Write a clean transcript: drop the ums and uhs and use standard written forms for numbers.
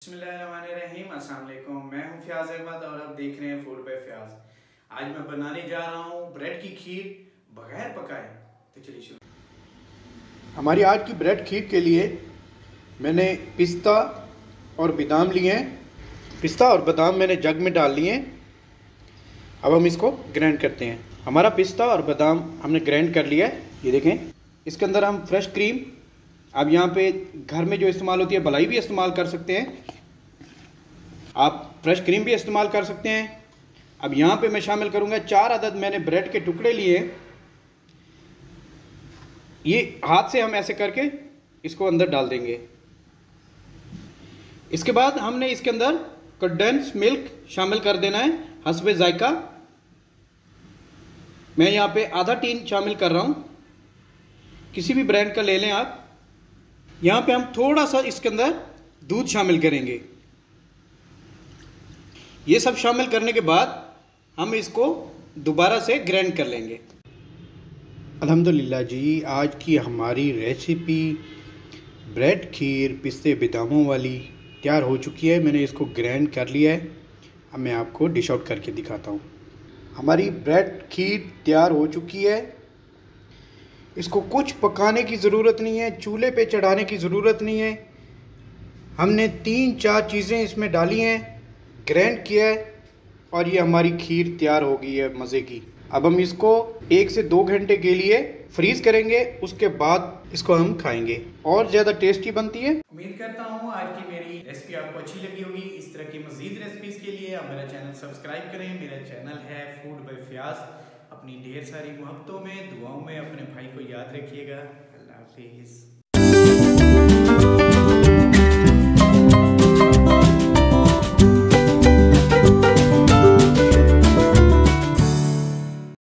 बिस्मिल्लाहिर्रहमानिर्रहीम। अस्सलाम वालेकुम। मैं हूं फयाज अहमद और आप देख रहे हैं फूड बाय फयाज। आज मैं बनाने जा रहा हूं ब्रेड की खीर बगैर पकाए। तो चलिए शुरू। हमारी आज की ब्रेड खीर के लिए मैंने पिस्ता और बादाम लिए हैं। पिस्ता और बादाम मैंने जग में डाल लिए हैं। अब हम इसको ग्राइंड करते हैं। हमारा पिस्ता और बादाम हमने ग्राइंड कर लिया है। ये देखें, इसके अंदर हम फ्रेश क्रीम, अब यहाँ पे घर में जो इस्तेमाल होती है मलाई भी इस्तेमाल कर सकते हैं, आप फ्रेश क्रीम भी इस्तेमाल कर सकते हैं। अब यहाँ पे मैं शामिल करूँगा 4 अदद मैंने ब्रेड के टुकड़े लिए। ये हाथ से हम ऐसे करके इसको अंदर डाल देंगे। इसके बाद हमने इसके अंदर कंडेंस मिल्क शामिल कर देना है हस्बे जायका। मैं यहाँ पे आधा टीन शामिल कर रहा हूँ, किसी भी ब्रांड का ले लें आप। यहाँ पे हम थोड़ा सा इसके अंदर दूध शामिल करेंगे। ये सब शामिल करने के बाद हम इसको दोबारा से ग्राइंड कर लेंगे। अल्हम्दुलिल्लाह जी, आज की हमारी रेसिपी ब्रेड खीर पिस्ते बादामों वाली तैयार हो चुकी है। मैंने इसको ग्राइंड कर लिया है। अब मैं आपको डिश आउट करके दिखाता हूँ। हमारी ब्रेड खीर तैयार हो चुकी है। इसको कुछ पकाने की ज़रूरत नहीं है, चूल्हे पे चढ़ाने की ज़रूरत नहीं है। हमने 3-4 चीज़ें इसमें डाली हैं, ग्राइंड किया है और ये हमारी खीर तैयार हो गई है मज़े की। अब हम इसको 1 से 2 घंटे के लिए फ्रीज़ करेंगे, उसके बाद इसको हम खाएंगे और ज़्यादा टेस्टी बनती है। उम्मीद करता हूं आज की मेरी रेसिपी आपको अच्छी लगी होगी। इस तरह की मजीद रेसिपीज के लिए आप मेरा चैनल सब्सक्राइब करें। मेरा चैनल है फूड बाय फयाज। अपनी ढेर सारी मोहब्बतों में दुआओं में अपने भाई को याद रखिएगा। अल्लाह हाफिज़।